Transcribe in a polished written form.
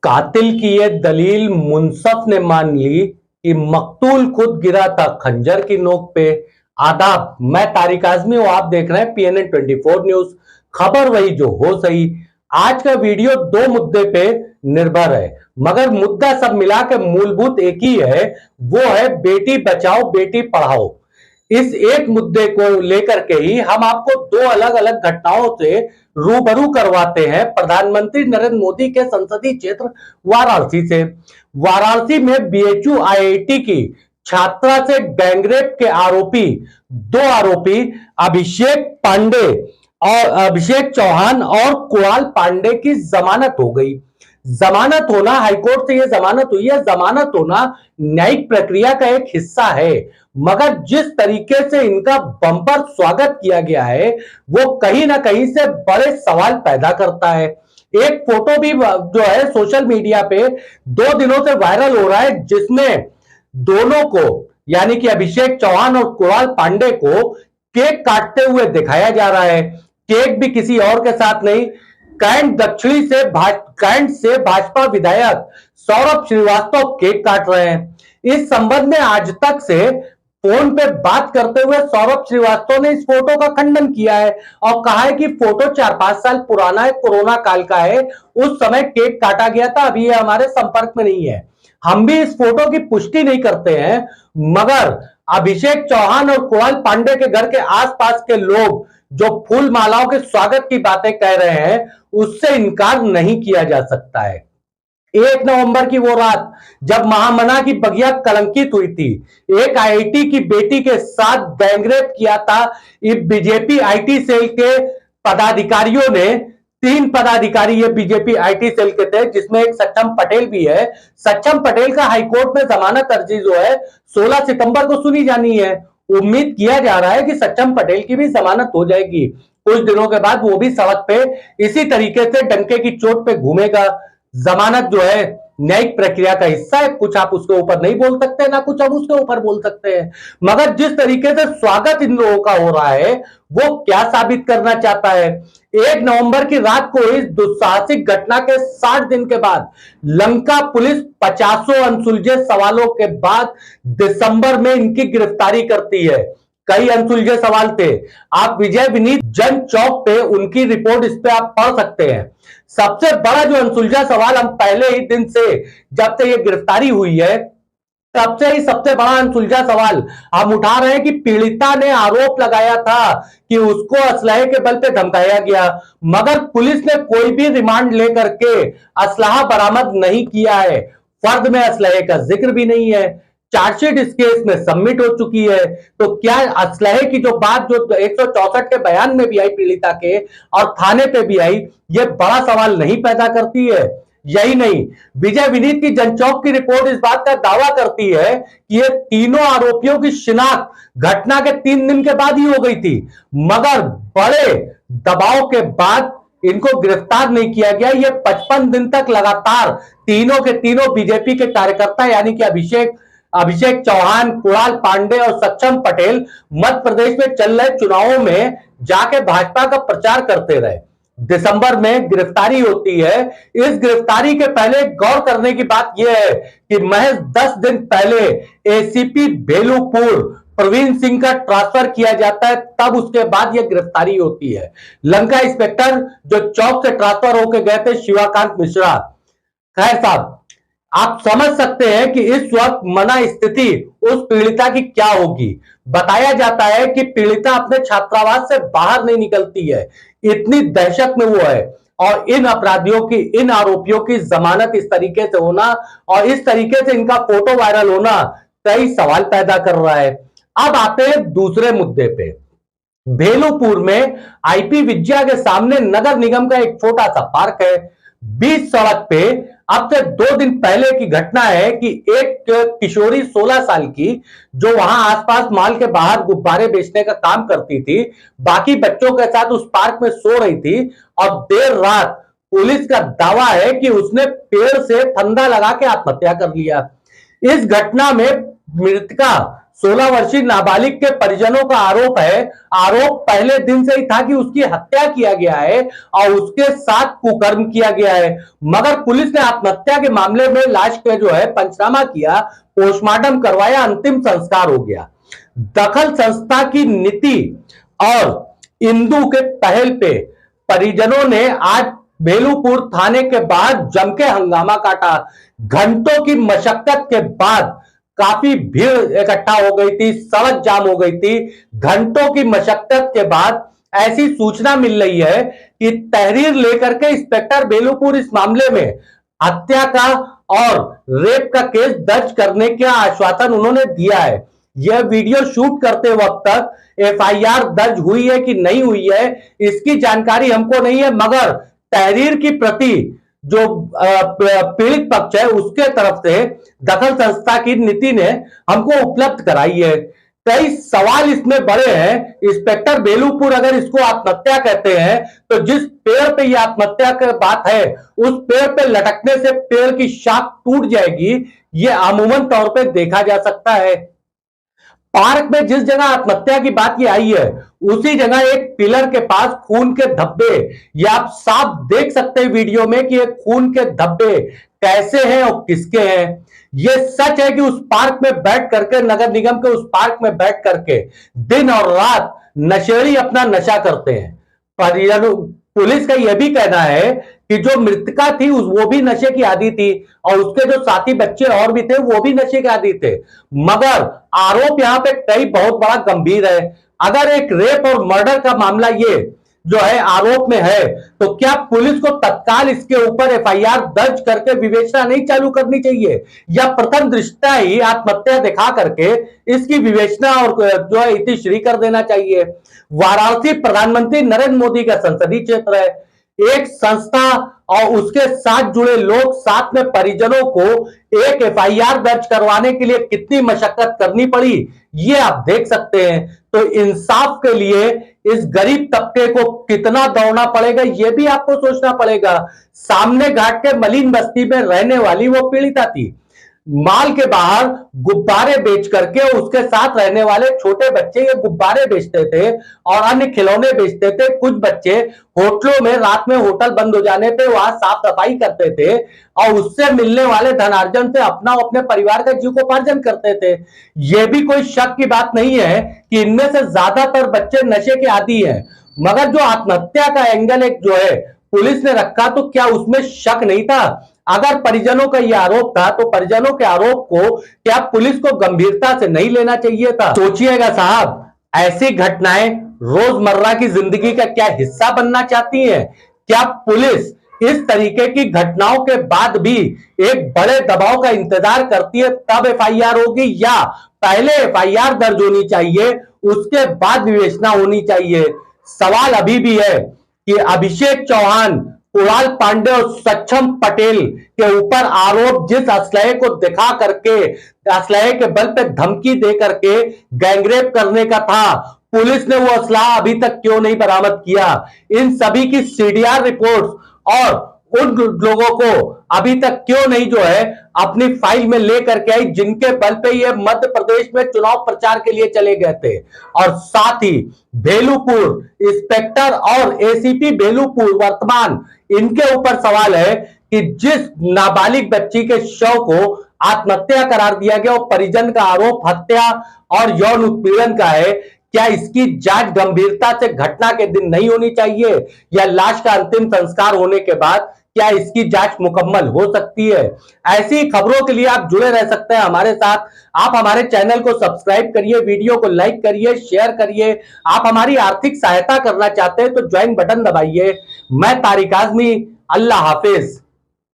कातिल की ये दलील मुंसफ ने मान ली कि मकतूल खुद गिरा था खंजर की नोक पे। आदाब, मैं तारिक आजमी हूं, आप देख रहे हैं पीएनएन 24 न्यूज। खबर वही जो हो सही। आज का वीडियो दो मुद्दे पे निर्भर है, मगर मुद्दा सब मिला के मूलभूत एक ही है, वो है बेटी बचाओ बेटी पढ़ाओ। इस एक मुद्दे को लेकर के ही हम आपको दो अलग अलग घटनाओं से रूबरू करवाते हैं। प्रधानमंत्री नरेंद्र मोदी के संसदीय क्षेत्र वाराणसी से। वाराणसी में बीएचयू आईआईटी की छात्रा से गैंगरेप के दो आरोपी अभिषेक पांडे और अभिषेक चौहान और कुणाल पांडे की जमानत हो गई। जमानत होना, हाईकोर्ट से यह जमानत हुई है। जमानत होना न्यायिक प्रक्रिया का एक हिस्सा है, मगर जिस तरीके से इनका बम्पर स्वागत किया गया है वो कहीं ना कहीं से बड़े सवाल पैदा करता है। एक फोटो भी जो है सोशल मीडिया पे 2 दिनों से वायरल हो रहा है, जिसमें दोनों को यानी कि अभिषेक चौहान और कुणाल पांडे को केक काटते हुए दिखाया जा रहा है। केक भी किसी और के साथ नहीं, कैंट से भाजपा विधायक सौरभ श्रीवास्तव केक काट रहे हैं। इस संबंध में आज तक से फोन पे बात करते हुए सौरभ श्रीवास्तव ने इस फोटो का खंडन किया है और कहा है कि फोटो 4-5 साल पुराना है, कोरोना काल का है, उस समय केक काटा गया था, अभी ये हमारे संपर्क में नहीं है। हम भी इस फोटो की पुष्टि नहीं करते हैं, मगर अभिषेक चौहान और कुणाल पांडे के घर के आसपास के लोग जो फूल मालाओं के स्वागत की बातें कह रहे हैं, उससे इनकार नहीं किया जा सकता है। 1 नवंबर की वो रात जब महामना की बगिया कलंकित हुई थी, एक आईआईटी की बेटी के साथ गैंगरेप किया था। बीजेपी आईटी सेल के पदाधिकारियों ने 3 पदाधिकारी ये बीजेपी आईटी सेल के थे, जिसमें एक सक्षम पटेल भी है। सक्षम पटेल का हाईकोर्ट में जमानत अर्जी जो है 16 सितंबर को सुनी जानी है। उम्मीद किया जा रहा है कि सक्षम पटेल की भी जमानत हो जाएगी। कुछ दिनों के बाद वो भी सड़क पे इसी तरीके से डंके की चोट पे घूमेगा। जमानत जो है न्यायिक प्रक्रिया का हिस्सा है, कुछ आप उसके ऊपर नहीं बोल सकते, ना कुछ हम उसके ऊपर बोल सकते हैं। मगर जिस तरीके से स्वागत इन लोगों का हो रहा है वो क्या साबित करना चाहता है? 1 नवंबर की रात को इस दुस्साहसिक घटना के 60 दिन के बाद लंका पुलिस 50 अनसुलझे सवालों के बाद दिसंबर में इनकी गिरफ्तारी करती है। कई अनसुलझे सवाल थे, आप विजय विनीत जन चौक पे उनकी रिपोर्ट इस पे आप पढ़ सकते हैं। सबसे बड़ा जो अनसुलझा सवाल हम पहले ही दिन से, जब से ये गिरफ्तारी हुई है, तब से ही सबसे बड़ा अनसुलझा सवाल हम उठा रहे हैं कि पीड़िता ने आरोप लगाया था कि उसको असलहे के बल पे धमकाया गया, मगर पुलिस ने कोई भी रिमांड लेकर के असलहा बरामद नहीं किया है। फर्द में असलहे का जिक्र भी नहीं है। चार्जशीट इस केस में सबमिट हो चुकी है, तो क्या असलहे की जो बात जो 164 के बयान में भी आई पीड़िता के और थाने पे भी आई, ये बड़ा सवाल नहीं पैदा करती है? यही नहीं, विजय विनीत की जनचौक की रिपोर्ट इस बात का दावा करती है कि ये तीनों आरोपियों की शिनाख्त घटना के 3 दिन के बाद ही हो गई थी, मगर बड़े दबाव के बाद इनको गिरफ्तार नहीं किया गया। ये 55 दिन तक लगातार तीनों के तीनों बीजेपी के कार्यकर्ता यानी कि अभिषेक चौहान, कुणाल पांडे और सक्षम पटेल मध्य प्रदेश में चल रहे चुनावों में जाके भाजपा का प्रचार करते रहे। दिसंबर में गिरफ्तारी होती है। इस गिरफ्तारी के पहले गौर करने की बात यह है कि महज 10 दिन पहले एसीपी बेलूपुर प्रवीण सिंह का ट्रांसफर किया जाता है, तब उसके बाद यह गिरफ्तारी होती है। लंका इंस्पेक्टर जो चौक से ट्रांसफर होकर गए थे, शिवाकांत मिश्रा। खैर साहब, आप समझ सकते हैं कि इस वक्त मना स्थिति उस पीड़िता की क्या होगी। बताया जाता है कि पीड़िता अपने छात्रावास से बाहर नहीं निकलती है, इतनी दहशत में वो है। और इन अपराधियों की, इन आरोपियों की जमानत इस तरीके से होना और इस तरीके से इनका फोटो वायरल होना कई सवाल पैदा कर रहा है। अब आते हैं दूसरे मुद्दे पे। भेलूपुर में आईपी विद्या के सामने नगर निगम का एक छोटा सा पार्क है। बीच सड़क पे अब से 2 दिन पहले की घटना है कि एक किशोरी 16 साल की, जो वहां आसपास मॉल के बाहर गुब्बारे बेचने का काम करती थी, बाकी बच्चों के साथ उस पार्क में सो रही थी और देर रात पुलिस का दावा है कि उसने पेड़ से फंदा लगा के आत्महत्या कर लिया। इस घटना में मृतका 16 वर्षीय नाबालिग के परिजनों का आरोप पहले दिन से ही था कि उसकी हत्या किया गया है और उसके साथ कुकर्म किया गया है। मगर पुलिस ने आत्महत्या के मामले में लाश का जो है पंचनामा किया, पोस्टमार्टम करवाया, अंतिम संस्कार हो गया। दखल संस्था की नीति और इंदु के पहल पे परिजनों ने आज बेलूपुर थाने के बाद जम के हंगामा काटा। घंटों की मशक्कत के बाद काफी भीड़ इकट्ठा हो गई थी, सड़क जाम हो गई थी। घंटों की मशक्कत के बाद ऐसी सूचना मिल रही है कि तहरीर लेकर के इंस्पेक्टर बेलूपुर इस मामले में हत्या का और रेप का केस दर्ज करने का आश्वासन उन्होंने दिया है। यह वीडियो शूट करते वक्त तक एफआईआर दर्ज हुई है कि नहीं हुई है इसकी जानकारी हमको नहीं है, मगर तहरीर की प्रति जो पीड़ित पक्ष है उसके तरफ से दखल संस्था की नीति ने हमको उपलब्ध कराई है। कई सवाल इसमें बड़े हैं। इंस्पेक्टर बेलूपुर अगर इसको आत्महत्या कहते हैं तो जिस पेड़ पे ये आत्महत्या की बात है उस पेड़ पे लटकने से पेड़ की शाख टूट जाएगी, ये अमूमन तौर पे देखा जा सकता है। पार्क में जिस जगह आत्महत्या की बात ये आई है उसी जगह एक पिलर के पास खून के धब्बे, ये आप साफ देख सकते हैं वीडियो में कि ये खून के धब्बे कैसे हैं और किसके हैं। ये सच है कि उस पार्क में बैठ करके, नगर निगम के उस पार्क में बैठ करके दिन और रात नशेड़ी अपना नशा करते हैं। पुलिस का यह भी कहना है कि जो मृतका थी वो भी नशे की आदी थी और उसके जो साथी बच्चे और भी थे वो भी नशे के आदी थे। मगर आरोप यहां पे कई बहुत बड़ा गंभीर है। अगर एक रेप और मर्डर का मामला ये जो है आरोप में है तो क्या पुलिस को तत्काल इसके ऊपर एफआईआर दर्ज करके विवेचना नहीं चालू करनी चाहिए, या प्रथम दृष्टया ही आत्महत्या दिखा करके इसकी विवेचना और जो है इतिश्री कर देना चाहिए। वाराणसी प्रधानमंत्री नरेंद्र मोदी का संसदीय क्षेत्र है। एक संस्था और उसके साथ जुड़े लोग, साथ में परिजनों को एक एफआईआर दर्ज करवाने के लिए कितनी मशक्कत करनी पड़ी ये आप देख सकते हैं। तो इंसाफ के लिए इस गरीब तबके को कितना दौड़ना पड़ेगा ये भी आपको सोचना पड़ेगा। सामने घाट के मलिन बस्ती में रहने वाली वो पीड़िता थी, माल के बाहर गुब्बारे बेच करके उसके साथ रहने वाले छोटे बच्चे ये गुब्बारे बेचते थे और अन्य खिलौने बेचते थे। कुछ बच्चे होटलों में रात में होटल बंद हो जाने पे वहां साफ सफाई करते थे और उससे मिलने वाले धनार्जन से अपना अपने परिवार का जीविकोपार्जन करते थे। यह भी कोई शक की बात नहीं है कि इनमें से ज्यादातर बच्चे नशे के आदी हैं। मगर जो आत्महत्या का एंगल एक जो है पुलिस ने रखा तो क्या उसमें शक नहीं था? अगर परिजनों का यह आरोप था तो परिजनों के आरोप को क्या पुलिस को गंभीरता से नहीं लेना चाहिए था? सोचिएगा साहब, ऐसी घटनाएं रोजमर्रा की जिंदगी का क्या हिस्सा बनना चाहती हैं? क्या पुलिस इस तरीके की घटनाओं के बाद भी एक बड़े दबाव का इंतजार करती है तब एफआईआर होगी, या पहले एफआईआर दर्ज होनी चाहिए उसके बाद विवेचना होनी चाहिए? सवाल अभी भी है कि अभिषेक चौहान, कुणाल पांडे और सक्षम पटेल के ऊपर आरोप जिस असलहे को दिखा करके, असलहे के बल पे धमकी दे करके गैंगरेप करने का था, पुलिस ने वो असलहा अभी तक क्यों नहीं बरामद किया? इन सभी की सीडीआर रिपोर्ट्स और उन लोगों को अभी तक क्यों नहीं जो है अपनी फाइल में लेकर के आई जिनके बल पे ये मध्य प्रदेश में चुनाव प्रचार के लिए चले गए थे? और साथ ही बेलूपुर इंस्पेक्टर और एसीपी बेलूपुर वर्तमान, इनके ऊपर सवाल है कि जिस नाबालिग बच्ची के शव को आत्महत्या करार दिया गया और परिजन का आरोप हत्या और यौन उत्पीड़न का है, क्या इसकी जांच गंभीरता से घटना के दिन नहीं होनी चाहिए, या लाश का अंतिम संस्कार होने के बाद क्या इसकी जांच मुकम्मल हो सकती है? ऐसी खबरों के लिए आप जुड़े रह सकते हैं हमारे साथ। आप हमारे चैनल को सब्सक्राइब करिए, वीडियो को लाइक करिए, शेयर करिए। आप हमारी आर्थिक सहायता करना चाहते हैं तो ज्वाइन बटन दबाइए। मैं तारिक आजमी, अल्लाह हाफिज।